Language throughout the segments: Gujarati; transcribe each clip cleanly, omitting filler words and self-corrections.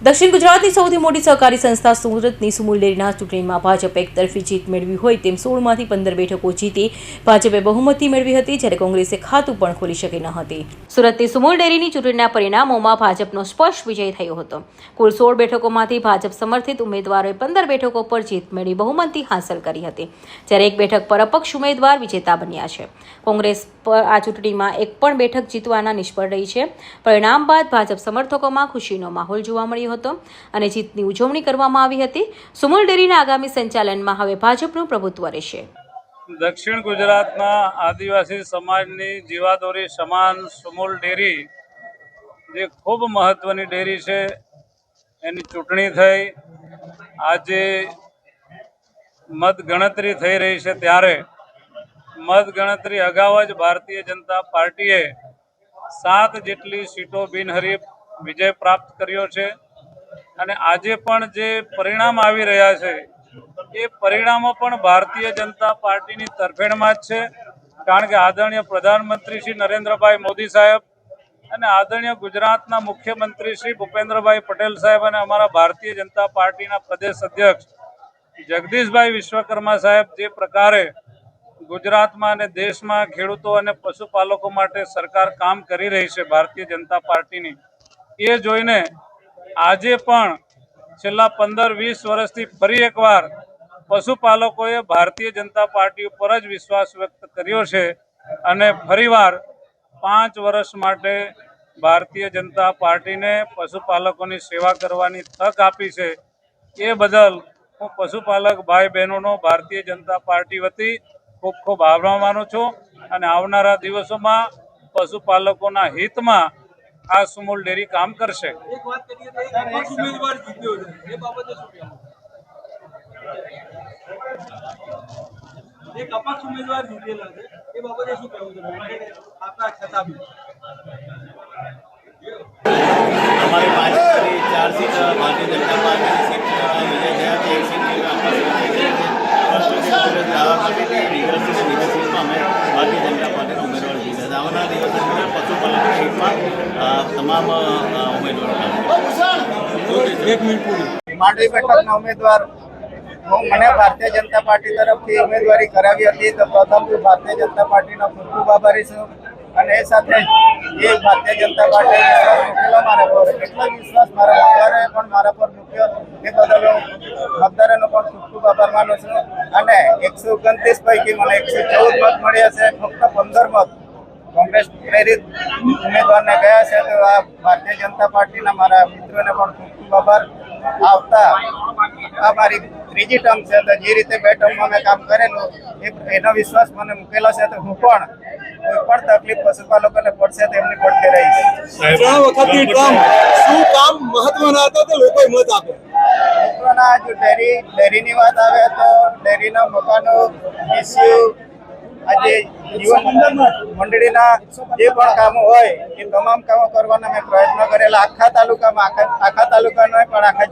દક્ષિણ ગુજરાતની સૌથી મોટી સહકારી સંસ્થા સુરતની સુમુલ ડેરીના ચૂંટણીમાં ભાજપે એકતરફી જીત મેળવી હોય તેમ 16માંથી 15 બેઠકો જીતી ભાજપે બહુમતી મેળવી હતી, જ્યારે કોંગ્રેસે ખાતું પણ ખોલી શકી ન હતી. સુરતની સુમુલ ડેરીની ચૂંટણીના પરિણામોમાં ભાજપનો સ્પષ્ટ વિજય થયો હતો. કુલ 16 બેઠકોમાંથી ભાજપ સમર્થિત ઉમેદવારોએ 15 બેઠકો પર જીત મેળવી બહુમતી હાંસલ કરી હતી, જ્યારે એક બેઠક પર અપક્ષ ઉમેદવાર વિજેતા બન્યા છે. કોંગ્રેસ પર આ ચૂંટણીમાં એક પણ બેઠક જીતવાના નિષ્ફળ રહી છે. પરિણામ બાદ ભાજપ સમર્થકોમાં ખુશીનો માહોલ જોવા મળ્યો હતો અને જીતની ઉજવણી કરવામાં આવી હતી. સુમુલ ડેરીના આગામી સંચાલનમાં હવે ભાજપનું પ્રભુત્વ રહેશે. દક્ષિણ ગુજરાતના આદિવાસી સમાજની જીવાદોરી સમાન સુમુલ ડેરી, જે ખૂબ મહત્વની ડેરી છે, એની ચૂંટણી થઈ. આજે મતગણતરી થઈ રહી છે, ત્યારે મતગણતરી અગાઉ જ ભારતીય જનતા પાર્ટીએ 7 જેટલી સીટો બિનહરીફ વિજય પ્રાપ્ત કર્યો છે. અને આજે પણ જે પરિણામ આવી રહ્યા છે એ પરિણામો પણ ભારતીય જનતા પાર્ટીની તરફેણમાં જ છે. કારણ કે આદરણીય પ્રધાનમંત્રી શ્રી નરેન્દ્રભાઈ મોદી સાહેબ અને આદરણીય ગુજરાતના મુખ્યમંત્રી શ્રી ભૂપેન્દ્રભાઈ પટેલ સાહેબ અને અમારા ભારતીય જનતા પાર્ટીના પ્રદેશ અધ્યક્ષ જગદીશભાઈ વિશ્વકર્મા સાહેબ જે પ્રકારે ગુજરાતમાં અને દેશમાં ખેડૂતો અને પશુપાલકો માટે સરકાર કામ કરી રહી છે ભારતીય જનતા પાર્ટીની, એ જોઈને આજે પણ છેલ્લા 15-20 વર્ષથી ફરી એકવાર પશુપાલકોએ ભારતીય જનતા પાર્ટી ઉપર જ વિશ્વાસ વ્યક્ત કર્યો છે અને ફરીવાર 5 વર્ષ માટે ભારતીય જનતા પાર્ટીને પશુપાલકોની સેવા કરવાની તક આપી છે. એ બદલ હું પશુપાલક ભાઈ બહેનોનો ભારતીય જનતા પાર્ટી વતી ખૂબ ખૂબ આભાર માનું છું અને આવનારા દિવસોમાં પશુપાલકોના હિતમાં આ સુમુલ ડેરી કામ કરશે. એક વાત કરીએ તો અપક્ષ ઉમેદવાર જીત્યો છે, એ બાબતે શું કહેવું? એક અપક્ષ ઉમેદવાર જીતેલા છે, એ બાબતે શું કહેવું છે? આપણા છતાં બી हमारे 4 seat Bharatiya Janata party seat विजय थया थे. एक सीट दावा કરી લીગલ સીટમાં અમે ભારતીય જનતા પાર્ટીના ઉમેદવાર જીત્યા હતા. આવનારા દિવસોમાં પશુપાલન સીટમાં તમામ ઉમેદવારો એક મિનિટ પૂરી માંડવી બેઠકના ઉમેદવાર મને ભારતીય જનતા પાર્ટી તરફથી ઉમેદવારી કરાવી હતી, તો પ્રથમ ભારતીય જનતા પાર્ટીનો ખૂબ ખૂબ આભારી છું. અને એ સાથે એ ભારતીય જનતા પાર્ટીએ વિશ્વાસ મૂકેલો મારા પર, એટલો વિશ્વાસ મારા મતદારોએ પણ મારા પર મૂક્યો, એ બદલ હું મતદારોનો પણ ખૂબ ખૂબ આભાર માનું છું. અને 129 પૈકી મને 114 મત મળ્યા છે, ફક્ત 15 મત કોંગ્રેસ પ્રેરિત ઉમેદવારને ગયા છે. તો આ ભારતીય જનતા પાર્ટીના મારા મિત્રોને પણ ખૂબ ખૂબ આભાર. આવતા આ મારી ત્રીજી ટર્મ છે, તો જે રીતે 2 ટર્મમાં મેં કામ કરેલું એનો વિશ્વાસ મને મૂકેલો છે, તો હું પણ કોઈ પણ તકલીફ પશુપાલકોને પડશે તો એમની પડખે રહીશ. 3 વખતની ટર્મ શું કામ મહત્વના હતા તો લોકોએ મત આપ્યો? મહત્વના જો ડેરીની વાત આવે તો ડેરીના મકાનો, ઇસ્યુ, આજે જીવન મંડળીના જે પણ કામો હોય એ તમામ કામો કરવાના મેં પ્રયત્ન કરેલા. આખા તાલુકામાં પણ આખા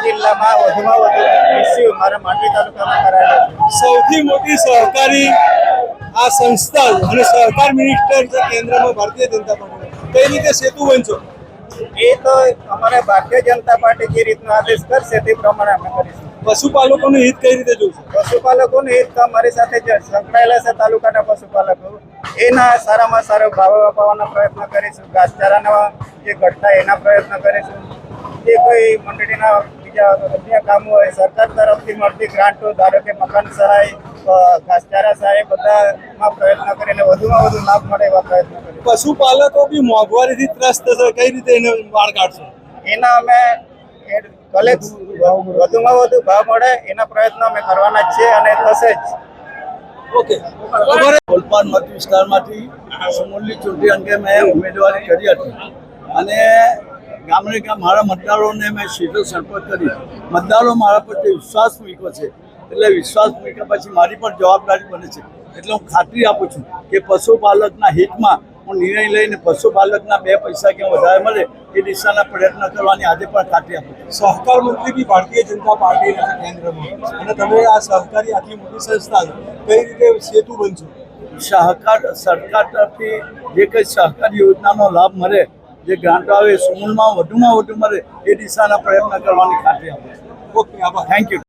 જિલ્લામાં વધુમાં વધુ ઇસ્યુ મારા માંડવી તાલુકામાં કરાયેલા છે. સૌથી મોટી સહકારી આ સંસ્થા અને સહકાર મિનિસ્ટર છે કેન્દ્રમાં ભારતીય જનતા પાર્ટી, કઈ રીતે સેતુ બનશો? એ તો અમારે ભારતીય જનતા પાર્ટી જે રીતનો આદેશ કરશે તે પ્રમાણે અમે કરીશું. પશુપાલકોનું હિત કઈ રીતે જોશે? પશુપાલકોનું હિત તો અમારી સાથે જે સંકળાયેલા છે તાલુકાના પશુપાલકો, એના સારામાં સારો ભાવ અપાવવાનો પ્રયત્ન કરીશું. ઘાસચારાના જે ઘટતા એના પ્રયત્ન કરીશું. જે કોઈ મંડળીના બીજા અન્ય કામો હોય, સરકાર તરફથી મળતી ગ્રાન્ટો, ધારો કે મકાન સહાય, ઘાસચારા સહાય, બધામાં પ્રયત્ન કરીને વધુમાં વધુ લાભ મળે એવા પ્રયત્ન કરીશું. પશુપાલકો બી મોંઘવારીથી ત્રસ્ત થશે, કઈ રીતે એને વાળ કાઢશો? એના અમે વધુમાં વધુ ભાવ મળે એના પ્રયત્ન અમે કરવાના જ છે અને થશે જ. ઓકે. ઓલપાડ મત વિસ્તારમાંથી સુમુલની ચૂંટણી અંગે મેં ઉમેદવારી કરી હતી અને ગામડે ગામ મારા મતદારોને મેં સીધો સંપર્ક કરી. મતદારો મારા પ્રત્યે વિશ્વાસ મૂક્યો છે, એટલે વિશ્વાસ મૂક્યા પછી મારી પણ જવાબદારી બને છે. એટલે હું ખાતરી આપું છું કે પશુપાલકના હિતમાં હું નિર્ણય લઈને પશુપાલકના 2 પૈસા કેમ વધારે મળે એ દિશાના પ્રયત્ન કરવાની આજે પણ ખાતરી આપું છું. સહકાર મંત્રી બી ભારતીય જનતા પાર્ટીના છે કેન્દ્રમાં, અને તમે આ સહકારી આટલી મોટી સંસ્થા કઈ રીતે સેતુ બનશો? સરકાર તરફથી જે કંઈ સહકારી યોજનાનો લાભ મળે જે ગ્રાન્ટો આવે એ સુમૂલમાં વધુમાં વધુ મળે એ દિશાના પ્રયત્ન કરવાની ખાતરી આપે છે. ઓકે, આભાર. Thank you.